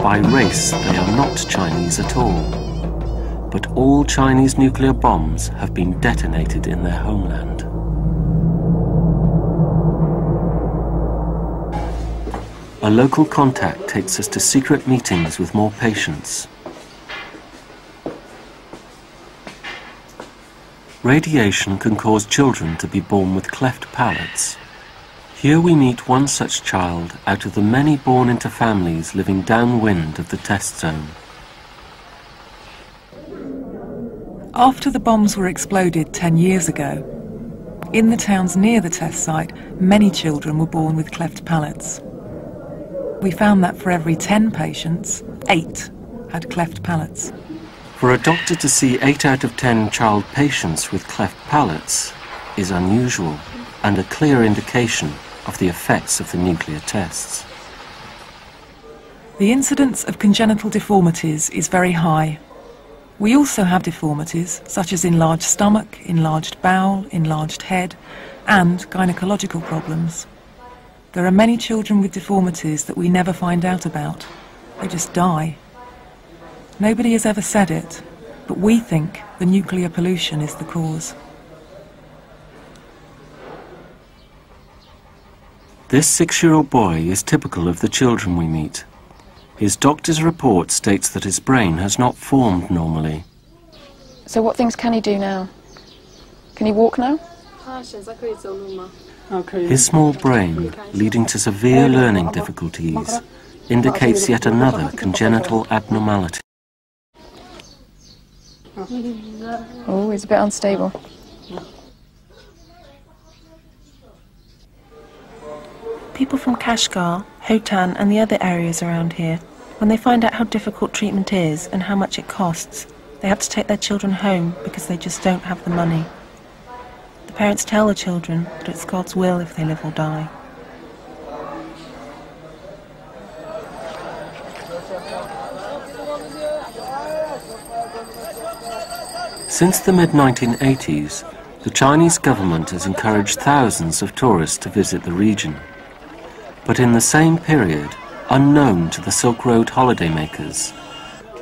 By race, they are not Chinese at all. But all Chinese nuclear bombs have been detonated in their homeland. A local contact takes us to secret meetings with more patients. Radiation can cause children to be born with cleft palates. Here we meet one such child out of the many born into families living downwind of the test zone. After the bombs were exploded 10 years ago, in the towns near the test site, many children were born with cleft palates. We found that for every 10 patients, 8 had cleft palates. For a doctor to see 8 out of 10 child patients with cleft palates is unusual and a clear indication of the effects of the nuclear tests. The incidence of congenital deformities is very high. We also have deformities such as enlarged stomach, enlarged bowel, enlarged head, and gynecological problems. There are many children with deformities that we never find out about. They just die. Nobody has ever said it, but we think the nuclear pollution is the cause. This 6-year-old boy is typical of the children we meet. His doctor's report states that his brain has not formed normally. So what things can he do now? Can he walk now? His small brain, leading to severe learning difficulties, indicates yet another congenital abnormality. Oh, he's a bit unstable. People from Kashgar, Hotan and the other areas around here, when they find out how difficult treatment is and how much it costs, they have to take their children home because they just don't have the money. The parents tell the children that it's God's will if they live or die. Since the mid-1980s, the Chinese government has encouraged thousands of tourists to visit the region. But in the same period, unknown to the Silk Road holidaymakers,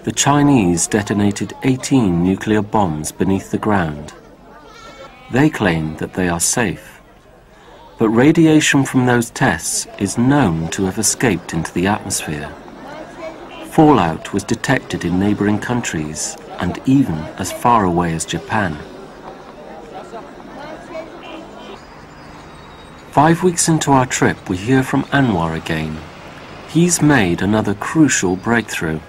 the Chinese detonated 18 nuclear bombs beneath the ground. They claim that they are safe, but radiation from those tests is known to have escaped into the atmosphere. Fallout was detected in neighboring countries and even as far away as Japan. 5 weeks into our trip, we hear from Anwar again. He's made another crucial breakthrough.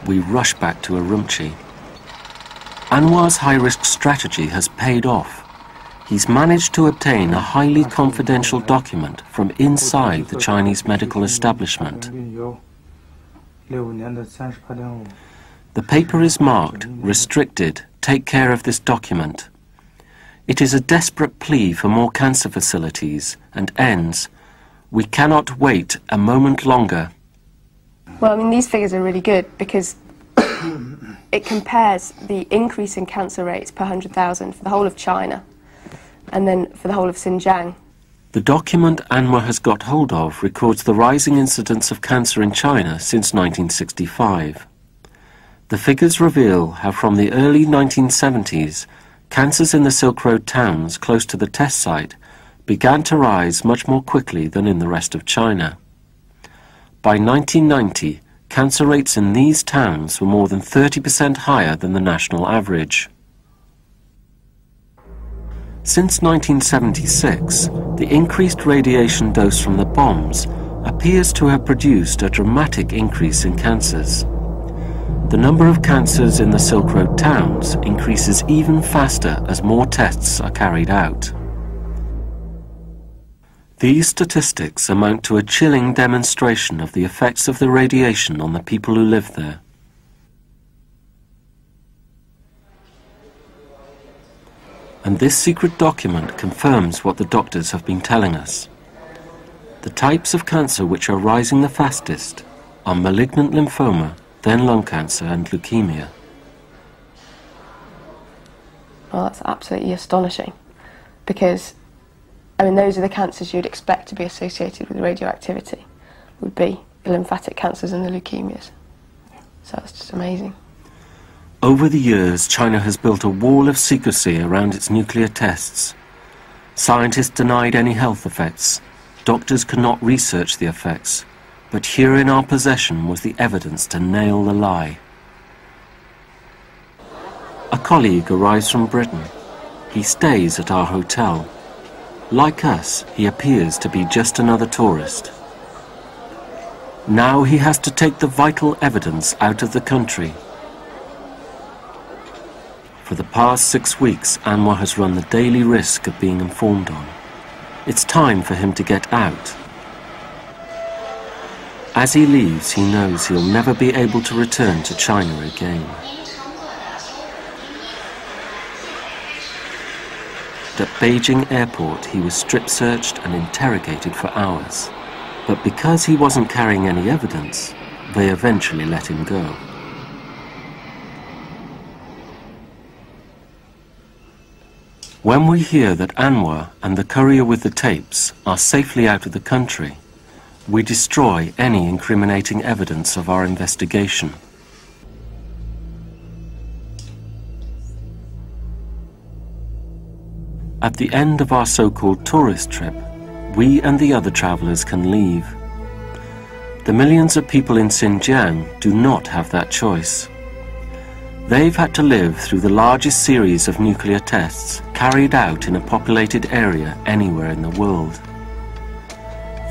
We rush back to Urumqi. Anwar's high-risk strategy has paid off. He's managed to obtain a highly confidential document from inside the Chinese medical establishment. The paper is marked, restricted, take care of this document. It is a desperate plea for more cancer facilities and ends, we cannot wait a moment longer. Well, I mean, these figures are really good because it compares the increase in cancer rates per 100,000 for the whole of China and then for the whole of Xinjiang. The document Anwar has got hold of records the rising incidence of cancer in China since 1965. The figures reveal how from the early 1970s, cancers in the Silk Road towns close to the test site began to rise much more quickly than in the rest of China. By 1990, cancer rates in these towns were more than 30% higher than the national average. Since 1976, the increased radiation dose from the bombs appears to have produced a dramatic increase in cancers. The number of cancers in the Silk Road towns increases even faster as more tests are carried out. These statistics amount to a chilling demonstration of the effects of the radiation on the people who live there. And this secret document confirms what the doctors have been telling us. The types of cancer which are rising the fastest are malignant lymphoma, then lung cancer and leukemia. Well, that's absolutely astonishing because, I mean, those are the cancers you'd expect to be associated with radioactivity. Would be lymphatic cancers and the leukemias. So it's just amazing. Over the years, China has built a wall of secrecy around its nuclear tests. Scientists denied any health effects. Doctors could not research the effects. But here in our possession was the evidence to nail the lie. A colleague arrives from Britain. He stays at our hotel. Like us, he appears to be just another tourist. Now he has to take the vital evidence out of the country. For the past 6 weeks, Anwar has run the daily risk of being informed on. It's time for him to get out. As he leaves, he knows he'll never be able to return to China again. At Beijing airport, he was strip-searched and interrogated for hours. But because he wasn't carrying any evidence, they eventually let him go. When we hear that Anwar and the courier with the tapes are safely out of the country, we destroy any incriminating evidence of our investigation. At the end of our so-called tourist trip, we and the other travelers can leave. The millions of people in Xinjiang do not have that choice. They've had to live through the largest series of nuclear tests carried out in a populated area anywhere in the world.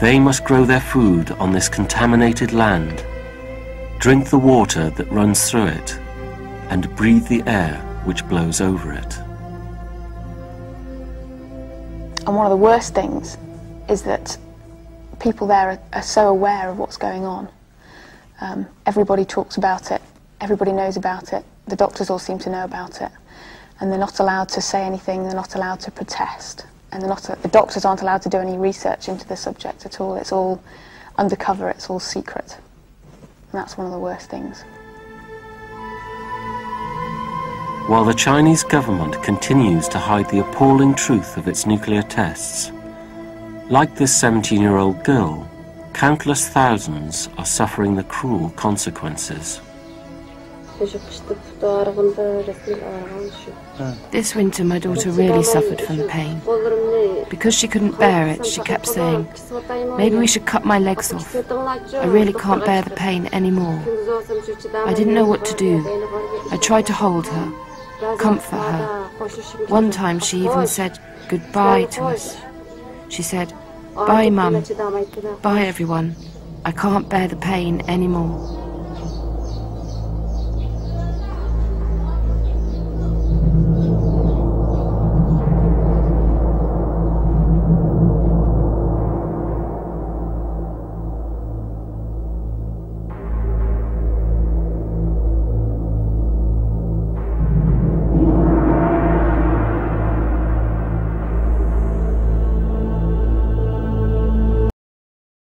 They must grow their food on this contaminated land, drink the water that runs through it, and breathe the air which blows over it. And one of the worst things is that people there are so aware of what's going on. Everybody talks about it, everybody knows about it, the doctors all seem to know about it, and they're not allowed to say anything, they're not allowed to protest, and the doctors aren't allowed to do any research into the subject at all. It's all undercover, it's all secret. And that's one of the worst things. While the Chinese government continues to hide the appalling truth of its nuclear tests, like this 17-year-old girl, countless thousands are suffering the cruel consequences. This winter my daughter really suffered from the pain. Because she couldn't bear it, she kept saying, "Maybe we should cut my legs off. I really can't bear the pain anymore." I didn't know what to do. I tried to hold her, comfort her. One time she even said goodbye to us. She said, "Bye, Mum. Bye, everyone. I can't bear the pain anymore."